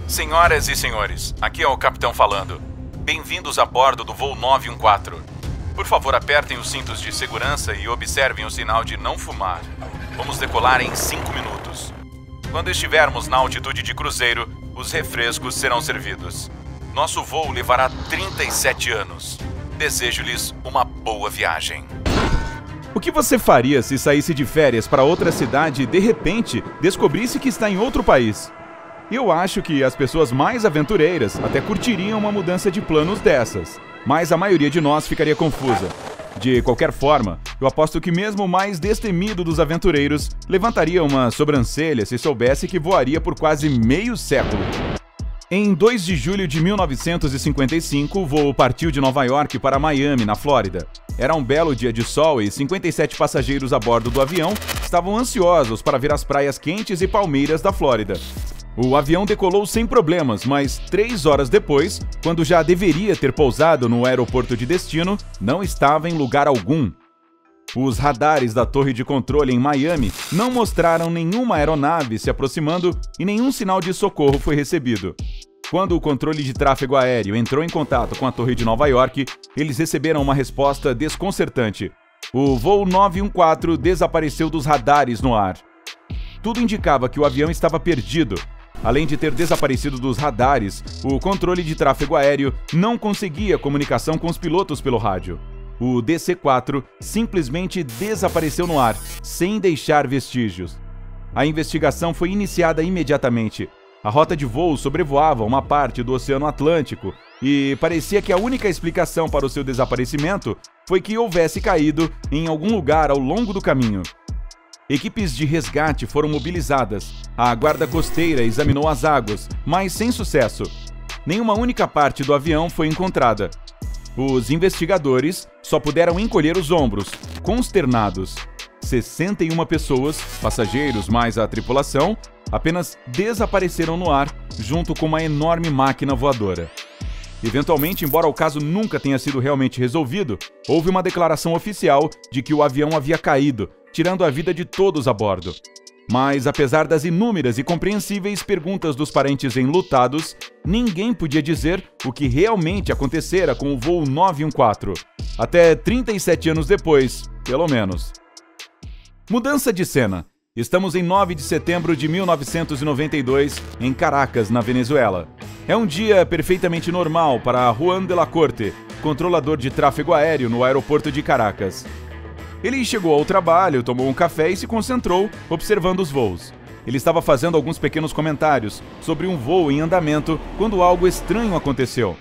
Senhoras e senhores, aqui é o capitão falando. Bem-vindos a bordo do voo 914. Por favor, apertem os cintos de segurança e observem o sinal de não fumar. Vamos decolar em 5 minutos. Quando estivermos na altitude de cruzeiro, os refrescos serão servidos. Nosso voo levará 37 anos. Desejo-lhes uma boa viagem. O que você faria se saísse de férias para outra cidade e, de repente, descobrisse que está em outro país? Eu acho que as pessoas mais aventureiras até curtiriam uma mudança de planos dessas, mas a maioria de nós ficaria confusa. De qualquer forma, eu aposto que mesmo o mais destemido dos aventureiros levantaria uma sobrancelha se soubesse que voaria por quase meio século. Em 2 de julho de 1955, o voo partiu de Nova York para Miami, na Flórida. Era um belo dia de sol e 57 passageiros a bordo do avião estavam ansiosos para ver as praias quentes e palmeiras da Flórida. O avião decolou sem problemas, mas 3 horas depois, quando já deveria ter pousado no aeroporto de destino, não estava em lugar algum. Os radares da torre de controle em Miami não mostraram nenhuma aeronave se aproximando e nenhum sinal de socorro foi recebido. Quando o controle de tráfego aéreo entrou em contato com a torre de Nova York, eles receberam uma resposta desconcertante. O voo 914 desapareceu dos radares no ar. Tudo indicava que o avião estava perdido. Além de ter desaparecido dos radares, o controle de tráfego aéreo não conseguia comunicação com os pilotos pelo rádio. O DC-4 simplesmente desapareceu no ar, sem deixar vestígios. A investigação foi iniciada imediatamente. A rota de voo sobrevoava uma parte do Oceano Atlântico e parecia que a única explicação para o seu desaparecimento foi que houvesse caído em algum lugar ao longo do caminho. Equipes de resgate foram mobilizadas. A guarda costeira examinou as águas, mas sem sucesso. Nenhuma única parte do avião foi encontrada. Os investigadores só puderam encolher os ombros, consternados. 61 pessoas, passageiros mais a tripulação, apenas desapareceram no ar, junto com uma enorme máquina voadora. Eventualmente, embora o caso nunca tenha sido realmente resolvido, houve uma declaração oficial de que o avião havia caído, tirando a vida de todos a bordo. Mas, apesar das inúmeras e compreensíveis perguntas dos parentes enlutados, ninguém podia dizer o que realmente acontecera com o voo 914. Até 37 anos depois, pelo menos. Mudança de cena. Estamos em 9 de setembro de 1992, em Caracas, na Venezuela. É um dia perfeitamente normal para Juan de la Corte, controlador de tráfego aéreo no aeroporto de Caracas. Ele chegou ao trabalho, tomou um café e se concentrou, observando os voos. Ele estava fazendo alguns pequenos comentários sobre um voo em andamento quando algo estranho aconteceu.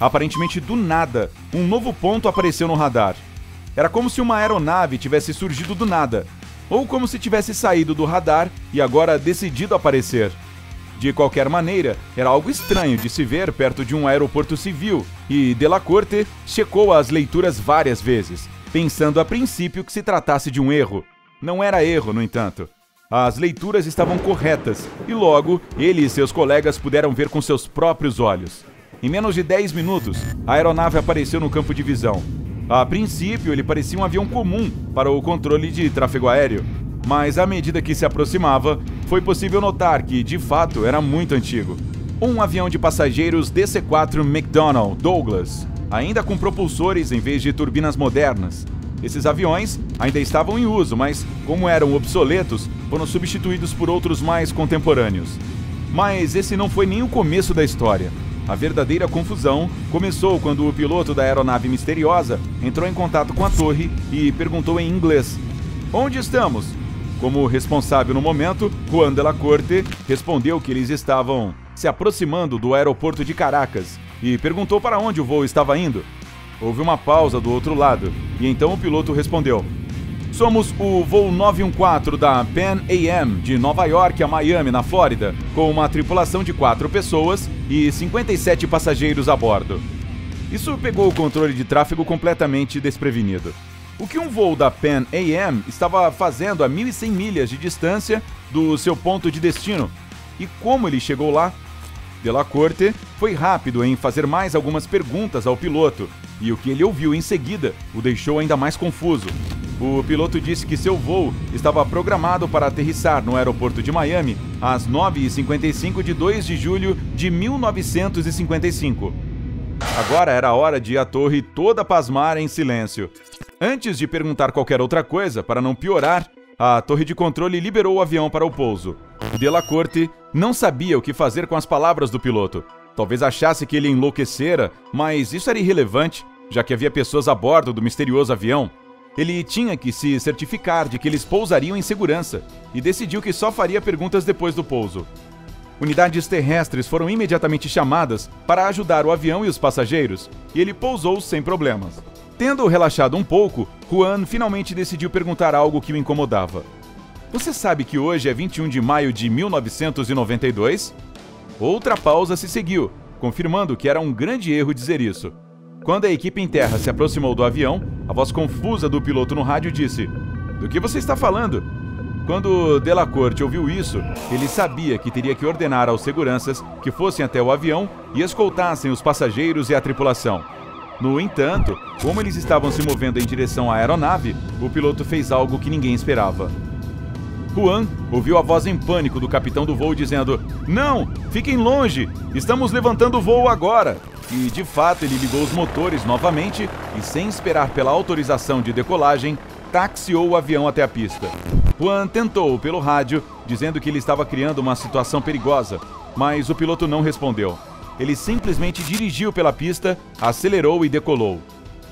Aparentemente, do nada, um novo ponto apareceu no radar. Era como se uma aeronave tivesse surgido do nada, ou como se tivesse saído do radar e agora decidido aparecer. De qualquer maneira, era algo estranho de se ver perto de um aeroporto civil, e de la Corte checou as leituras várias vezes, pensando a princípio que se tratasse de um erro. Não era erro, no entanto. As leituras estavam corretas, e logo ele e seus colegas puderam ver com seus próprios olhos. Em menos de 10 minutos, a aeronave apareceu no campo de visão. A princípio, ele parecia um avião comum para o controle de tráfego aéreo, mas à medida que se aproximava, foi possível notar que, de fato, era muito antigo. Um avião de passageiros DC-4 McDonnell Douglas, ainda com propulsores em vez de turbinas modernas. Esses aviões ainda estavam em uso, mas, como eram obsoletos, foram substituídos por outros mais contemporâneos. Mas esse não foi nem o começo da história. A verdadeira confusão começou quando o piloto da aeronave misteriosa entrou em contato com a torre e perguntou em inglês: "Onde estamos?" Como responsável no momento, Juan de la Corte respondeu que eles estavam se aproximando do aeroporto de Caracas e perguntou para onde o voo estava indo. Houve uma pausa do outro lado e então o piloto respondeu: "Somos o voo 914 da Pan Am de Nova York a Miami, na Flórida, com uma tripulação de 4 pessoas e 57 passageiros a bordo." Isso pegou o controle de tráfego completamente desprevenido. O que um voo da Pan Am estava fazendo a 1.100 milhas de distância do seu ponto de destino? E como ele chegou lá? De la Corte foi rápido em fazer mais algumas perguntas ao piloto, e o que ele ouviu em seguida o deixou ainda mais confuso. o piloto disse que seu voo estava programado para aterrissar no aeroporto de Miami às 9h55 de 2 de julho de 1955. Agora era a hora de a torre toda pasmar em silêncio. Antes de perguntar qualquer outra coisa, para não piorar, a torre de controle liberou o avião para o pouso. Delacorte não sabia o que fazer com as palavras do piloto. Talvez achasse que ele enlouquecera, mas isso era irrelevante, já que havia pessoas a bordo do misterioso avião. Ele tinha que se certificar de que eles pousariam em segurança e decidiu que só faria perguntas depois do pouso. Unidades terrestres foram imediatamente chamadas para ajudar o avião e os passageiros, e ele pousou sem problemas. Tendo relaxado um pouco, Juan finalmente decidiu perguntar algo que o incomodava. Você sabe que hoje é 21 de maio de 1992? Outra pausa se seguiu, confirmando que era um grande erro dizer isso. Quando a equipe em terra se aproximou do avião, a voz confusa do piloto no rádio disse: "Do que você está falando?" Quando Delacorte ouviu isso, ele sabia que teria que ordenar aos seguranças que fossem até o avião e escoltassem os passageiros e a tripulação. No entanto, como eles estavam se movendo em direção à aeronave, o piloto fez algo que ninguém esperava. Juan ouviu a voz em pânico do capitão do voo dizendo: "Não, fiquem longe, estamos levantando o voo agora." E, de fato, ele ligou os motores novamente e, sem esperar pela autorização de decolagem, taxiou o avião até a pista. Juan tentou pelo rádio, dizendo que ele estava criando uma situação perigosa, mas o piloto não respondeu. Ele simplesmente dirigiu pela pista, acelerou e decolou.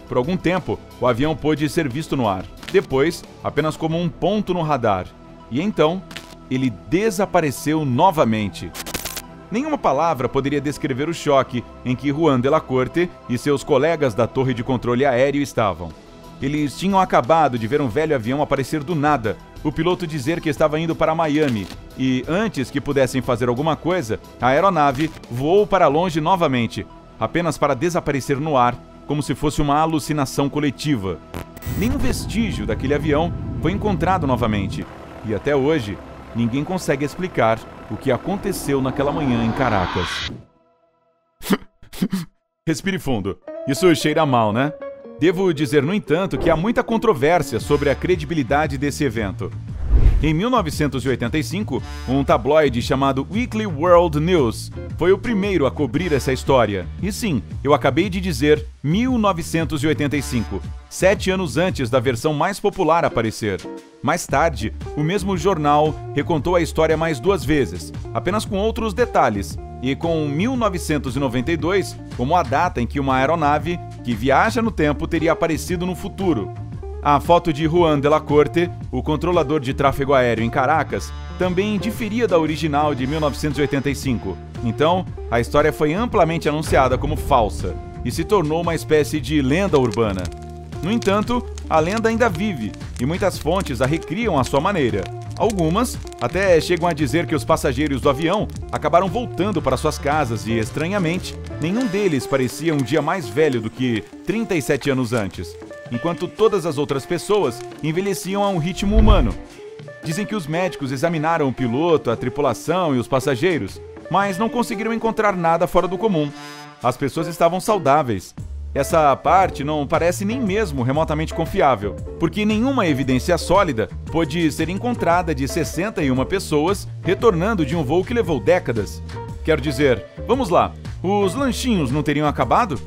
Por algum tempo, o avião pôde ser visto no ar, depois apenas como um ponto no radar. E então, ele desapareceu novamente. Nenhuma palavra poderia descrever o choque em que Juan Delacorte e seus colegas da torre de controle aéreo estavam. Eles tinham acabado de ver um velho avião aparecer do nada, o piloto dizer que estava indo para Miami, e antes que pudessem fazer alguma coisa, a aeronave voou para longe novamente, apenas para desaparecer no ar, como se fosse uma alucinação coletiva. Nenhum vestígio daquele avião foi encontrado novamente, e até hoje, ninguém consegue explicar o que aconteceu naquela manhã em Caracas. Respire fundo. Isso cheira mal, né? Devo dizer, no entanto, que há muita controvérsia sobre a credibilidade desse evento. Em 1985, um tabloide chamado Weekly World News foi o primeiro a cobrir essa história. E sim, eu acabei de dizer 1985, 7 anos antes da versão mais popular aparecer. Mais tarde, o mesmo jornal recontou a história mais 2 vezes, apenas com outros detalhes, e com 1992 como a data em que uma aeronave que viaja no tempo teria aparecido no futuro. A foto de Juan Delacorte, o controlador de tráfego aéreo em Caracas, também diferia da original de 1985. Então, a história foi amplamente anunciada como falsa e se tornou uma espécie de lenda urbana. No entanto, a lenda ainda vive e muitas fontes a recriam à sua maneira. Algumas até chegam a dizer que os passageiros do avião acabaram voltando para suas casas e, estranhamente, nenhum deles parecia um dia mais velho do que 37 anos antes, enquanto todas as outras pessoas envelheciam a um ritmo humano. Dizem que os médicos examinaram o piloto, a tripulação e os passageiros, mas não conseguiram encontrar nada fora do comum. As pessoas estavam saudáveis. Essa parte não parece nem mesmo remotamente confiável, porque nenhuma evidência sólida pôde ser encontrada de 61 pessoas retornando de um voo que levou décadas. Quero dizer, vamos lá, os lanchinhos não teriam acabado?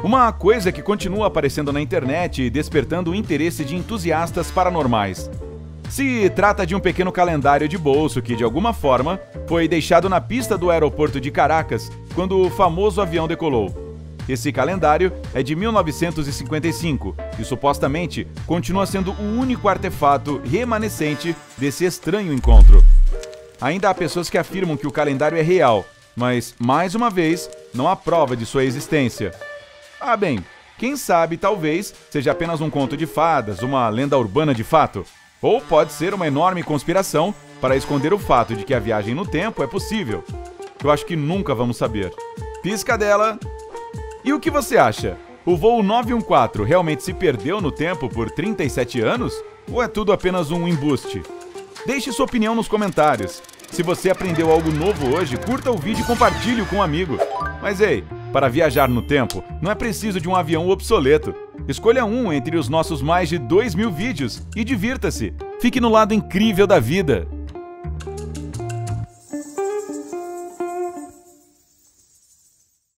Uma coisa que continua aparecendo na internet e despertando o interesse de entusiastas paranormais. Se trata de um pequeno calendário de bolso que, de alguma forma, foi deixado na pista do aeroporto de Caracas quando o famoso avião decolou. Esse calendário é de 1955 e supostamente continua sendo o único artefato remanescente desse estranho encontro. Ainda há pessoas que afirmam que o calendário é real, mas, mais uma vez, não há prova de sua existência. Ah, bem, quem sabe talvez seja apenas um conto de fadas, uma lenda urbana de fato. Ou pode ser uma enorme conspiração para esconder o fato de que a viagem no tempo é possível. Eu acho que nunca vamos saber. Piscadela! E o que você acha? O voo 914 realmente se perdeu no tempo por 37 anos? Ou é tudo apenas um embuste? Deixe sua opinião nos comentários. Se você aprendeu algo novo hoje, curta o vídeo e compartilhe com um amigo. Mas ei, para viajar no tempo, não é preciso de um avião obsoleto. Escolha um entre os nossos mais de 2.000 vídeos e divirta-se. Fique no lado incrível da vida.